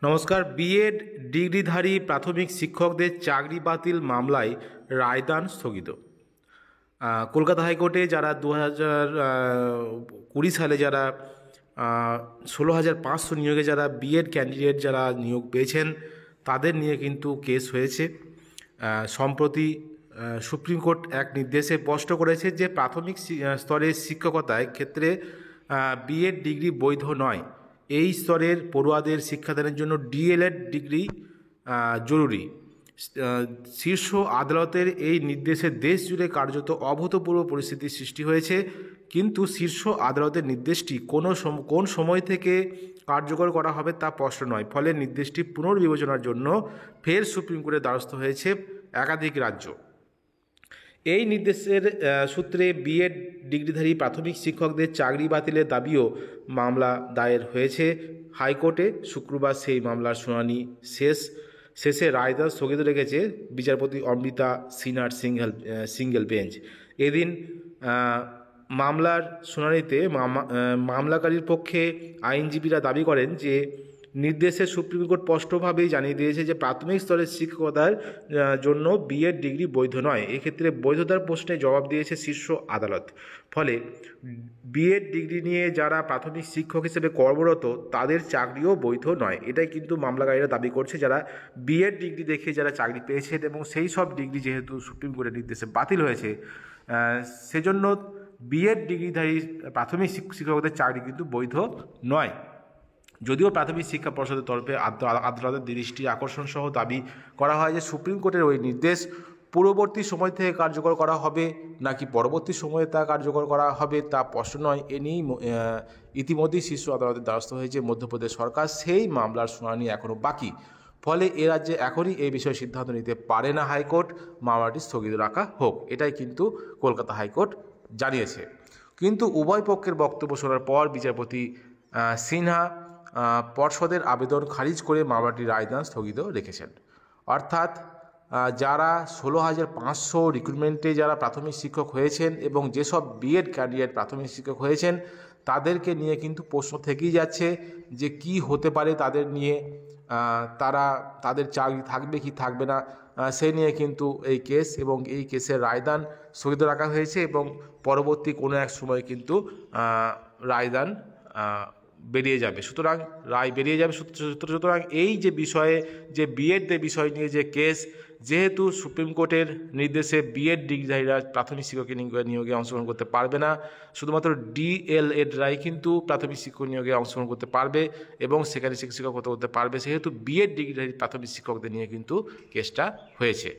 নমস্কার। বিএড ডিগ্রিধারী প্রাথমিক শিক্ষকদের চাকরি বাতিল মামলায় রায়দান স্থগিত। কলকাতা হাইকোর্টে যারা 2020 সালে যারা 16,500 নিয়োগে যারা বিএড ক্যান্ডিডেট যারা নিয়োগ পেয়েছেন তাদের নিয়ে কিন্তু কেস হয়েছে। সম্প্রতি সুপ্রিম কোর্ট এক নির্দেশে স্পষ্ট করেছে যে প্রাথমিক স্তরের শিক্ষকতায় ক্ষেত্রে বিএড ডিগ্রি বৈধ নয়। এই স্তরের পড়ুয়াদের শিক্ষাদানের জন্য ডিএলএড ডিগ্রি জরুরি। শীর্ষ আদালতের এই নির্দেশে দেশ জুড়ে কার্যত অভূতপূর্ব পরিস্থিতির সৃষ্টি হয়েছে, কিন্তু শীর্ষ আদালতের নির্দেশটি কোন সময় থেকে কার্যকর করা হবে তা স্পষ্ট নয়। ফলে নির্দেশটি পুনর্বিবেচনার জন্য ফের সুপ্রিম কোর্টের দ্বারস্থ হয়েছে একাধিক রাজ্য। এই নির্দেশের সূত্রে বিএড ডিগ্রিধারী প্রাথমিক শিক্ষকদের চাকরি বাতিলের দাবিও মামলা দায়ের হয়েছে হাইকোর্টে। শুক্রবার সেই মামলার শুনানি শেষে রায়দান স্থগিত রেখেছে বিচারপতি অমৃতা সিনহার সিঙ্গেল বেঞ্চ। এদিন মামলার শুনানিতে মামলাকারীর পক্ষে আইনজীবীরা দাবি করেন যে নির্দেশে সুপ্রিম কোর্ট স্পষ্টভাবেই জানিয়ে দিয়েছে যে প্রাথমিক স্তরের শিক্ষকতার জন্য বিএড ডিগ্রি বৈধ নয়। এক্ষেত্রে বৈধতার প্রশ্নে জবাব দিয়েছে শীর্ষ আদালত। ফলে বিএড ডিগ্রি নিয়ে যারা প্রাথমিক শিক্ষক হিসেবে কর্মরত তাদের চাকরিও বৈধ নয়। এটাই কিন্তু মামলাকারীরা দাবি করছে, যারা বিএড ডিগ্রি দেখে যারা চাকরি পেয়েছেন এবং সেই সব ডিগ্রি যেহেতু সুপ্রিম কোর্টের নির্দেশে বাতিল হয়েছে, সেজন্য বিএড ডিগ্রিধারী প্রাথমিক শিক্ষকদের চাকরি কিন্তু বৈধ নয়। যদিও প্রাথমিক শিক্ষা পর্ষদের তরফে আদালতের দৃষ্টি আকর্ষণ সহ দাবি করা হয় যে সুপ্রিম কোর্টের ওই নির্দেশ পূর্ববর্তী সময় থেকে কার্যকর করা হবে নাকি পরবর্তী সময়ে তা কার্যকর করা হবে তা স্পষ্ট নয়। এ নিয়েই ইতিমধ্যেই শীর্ষ আদালতের দ্বারস্থ হয়েছে মধ্যপ্রদেশ সরকার। সেই মামলার শুনানি এখনও বাকি। ফলে এ রাজ্যে এখনই এই বিষয়ে সিদ্ধান্ত নিতে পারে না হাইকোর্ট, মামলাটি স্থগিত রাখা হোক, এটাই কিন্তু কলকাতা হাইকোর্ট জানিয়েছে। কিন্তু উভয় পক্ষের বক্তব্য শোনার পর বিচারপতি সিনহা পর্ষদের আবেদন খারিজ করে মামলাটির রায়দান স্থগিত রেখেছেন। অর্থাৎ যারা 16,500 রিক্রুটমেন্টে যারা প্রাথমিক শিক্ষক হয়েছেন এবং যেসব বিএড ক্যান্ডিডেট প্রাথমিক শিক্ষক হয়েছেন তাদেরকে নিয়ে কিন্তু প্রশ্ন থেকেই যাচ্ছে যে কি হতে পারে তাদের নিয়ে, তাদের চাকরি থাকবে কি থাকবে না, সে নিয়ে কিন্তু এই কেস এবং এই কেসের রায়দান স্থগিত রাখা হয়েছে এবং পরবর্তী কোনো এক সময় কিন্তু রায়দান বেরিয়ে যাবে। সুতরাং রায় বেরিয়ে যাবে। সুতরাং এই যে বিষয়ে যে বিএডের বিষয় নিয়ে যে কেস, যেহেতু সুপ্রিম কোর্টের নির্দেশে বিএড ডিগ্রিধারীরা প্রাথমিক শিক্ষক নিয়োগে অংশগ্রহণ করতে পারবে না, শুধুমাত্র ডিএলএডরাই কিন্তু প্রাথমিক শিক্ষক নিয়োগে অংশগ্রহণ করতে পারবে এবং সেখানে শিক্ষকতা করতে পারবে, সেহেতু বিএড ডিগ্রিধারী প্রাথমিক শিক্ষকদের নিয়ে কিন্তু কেসটা হয়েছে।